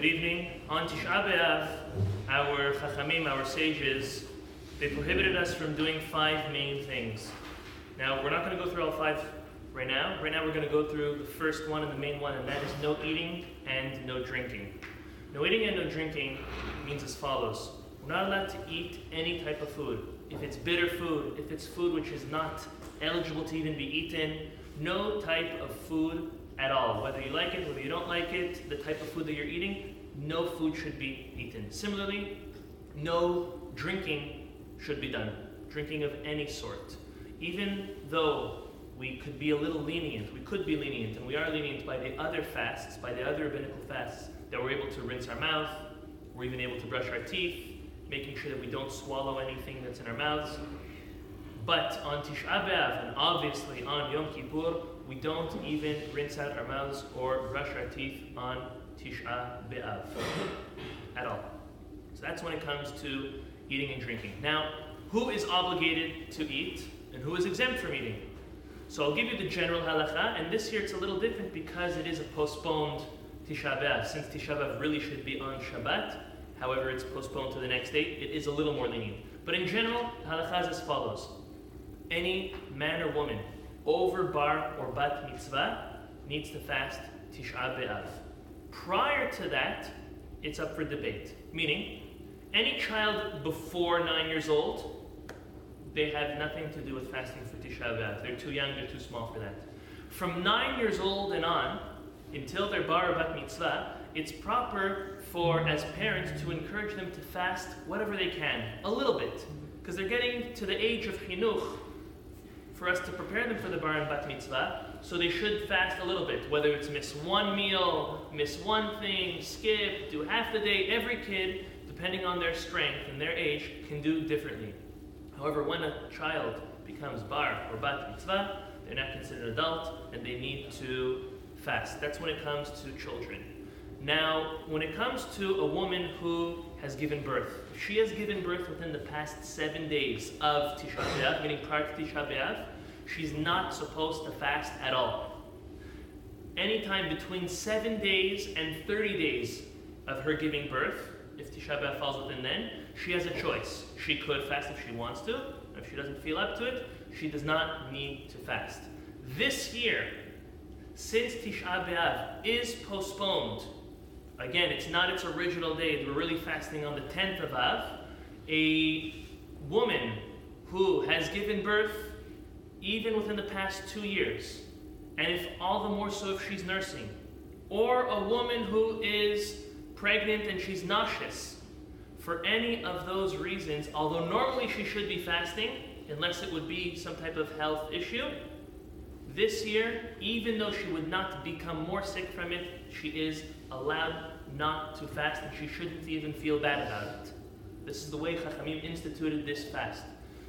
Good evening. On Tisha B'Av, our Chachamim, our sages, they prohibited us from doing 5 main things. Now, we're not going to go through all 5 right now. Right now, we're going to go through the first one and the main one, and that is no eating and no drinking. No eating and no drinking means as follows. We're not allowed to eat any type of food. If it's bitter food, if it's food which is not eligible to even be eaten, no type of food at all. Whether you like it, whether you don't like it, the type of food that you're eating, no food should be eaten. Similarly, no drinking should be done. Drinking of any sort. Even though we could be a little lenient, and we are lenient by the other fasts, by the other rabbinical fasts, that we're able to rinse our mouth, we're even able to brush our teeth, making sure that we don't swallow anything that's in our mouths. But on Tisha B'Av, and obviously on Yom Kippur, we don't even rinse out our mouths or brush our teeth on Tisha B'Av at all. So that's when it comes to eating and drinking. Now, who is obligated to eat and who is exempt from eating? So I'll give you the general halacha, and this year it's a little different because it is a postponed Tisha B'Av. Since Tisha B'Av really should be on Shabbat, however it's postponed to the next date, it is a little more lenient. But in general, halacha is as follows. Any man or woman over bar or bat mitzvah needs to fast Tisha B'Av. Prior to that, it's up for debate. Meaning, any child before 9 years old, they have nothing to do with fasting for Tisha B'Av. They're too young, they're too small for that. From 9 years old and on, until they're bar or bat mitzvah, it's proper for, as parents, to encourage them to fast whatever they can, a little bit. Because they're getting to the age of chinuch, for us to prepare them for the bar and bat mitzvah, so they should fast a little bit. Whether it's miss one meal, miss one thing, skip, do half the day, every kid, depending on their strength and their age, can do differently. However, when a child becomes bar or bat mitzvah, they're not considered an adult and they need to fast. That's when it comes to children. Now, when it comes to a woman who has given birth, if she has given birth within the past 7 days of Tisha B'Av, meaning prior to Tisha B'Av, she's not supposed to fast at all. Anytime between 7 days and 30 days of her giving birth, if Tisha B'Av falls within then, she has a choice. She could fast if she wants to, and if she doesn't feel up to it, she does not need to fast. This year, since Tisha B'Av is postponed, again, it's not its original date, we're really fasting on the 10th of Av, a woman who has given birth even within the past 2 years, and if all the more so if she's nursing, or a woman who is pregnant and she's nauseous, for any of those reasons, although normally she should be fasting, unless it would be some type of health issue, this year, even though she would not become more sick from it, she is allowed not to fast, and she shouldn't even feel bad about it. This is the way Chachamim instituted this fast.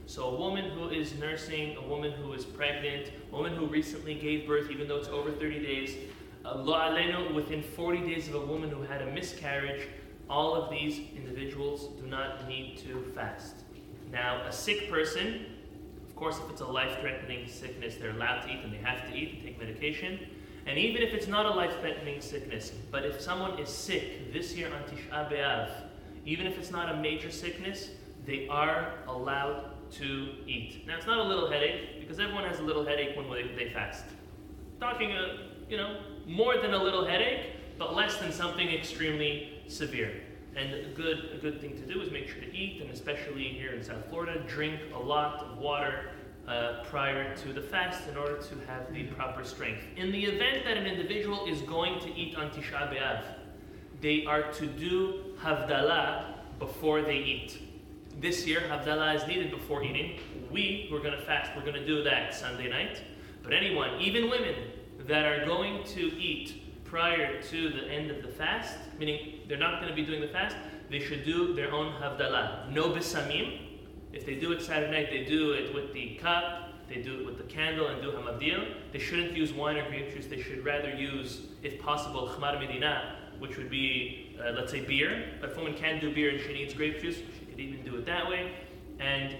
So a woman who is nursing, a woman who is pregnant, a woman who recently gave birth, even though it's over 30 days, lo aleinu, within 40 days of a woman who had a miscarriage, all of these individuals do not need to fast. Now, a sick person, of course, if it's a life-threatening sickness, they're allowed to eat and they have to eat and take medication. And even if it's not a life-threatening sickness, but if someone is sick this year on Tisha B'Av, even if it's not a major sickness, they are allowed to eat. Now, it's not a little headache, because everyone has a little headache when they fast. Talking, more than a little headache, but less than something extremely severe. And a good thing to do is make sure to eat, and especially here in South Florida, drink a lot of water prior to the fast in order to have the proper strength. In the event that an individual is going to eat on Tisha B'Av, they are to do Havdalah before they eat. This year, Havdalah is needed before eating. We who are going to fast, we're going to do that Sunday night. But anyone, even women, that are going to eat prior to the end of the fast, meaning they're not going to be doing the fast, they should do their own Havdalah. No besamim. If they do it Saturday night, they do it with the cup, they do it with the candle and do Hamadil. They shouldn't use wine or grape juice. They should rather use, if possible, Khmar Medina, which would be, let's say, beer. But if a woman can do beer and she needs grape juice, she could even do it that way. And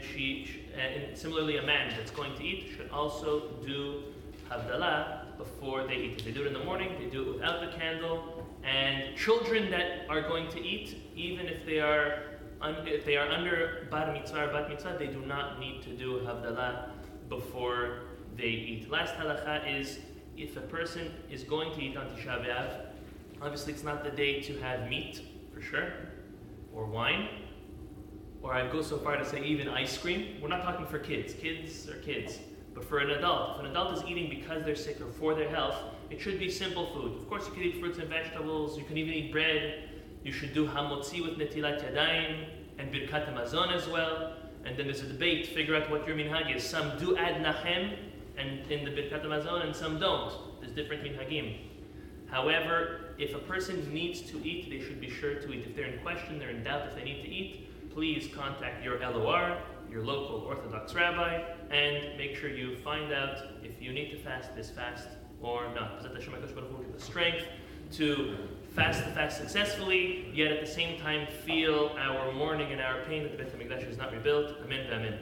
and similarly, a man that's going to eat should also do Havdalah before they eat. If they do it in the morning, they do it without the candle. And children that are going to eat, even if they are under bar mitzvah or bat mitzvah, they do not need to do havdalah before they eat. Last halacha is, if a person is going to eat on Tisha B'Av, obviously it's not the day to have meat, for sure, or wine, or I'd go so far to say even ice cream. We're not talking for kids. Kids are kids. But for an adult, if an adult is eating because they're sick or for their health, it should be simple food. Of course, you can eat fruits and vegetables. You can even eat bread. You should do hamotzi with netilat yadayim and birkat hamazon as well. And then there's a debate, figure out what your minhag is. Some do add nahem and in the birkat hamazon, and some don't. There's different minhagim. However, if a person needs to eat, they should be sure to eat. If they're in question, they're in doubt if they need to eat, please contact your LOR, your local Orthodox rabbi, and make sure you find out if you need to fast this fast or not. Give the strength to fast the fast successfully, yet at the same time feel our mourning and our pain that the Beit HaMikdash is not rebuilt. Amen. Amen.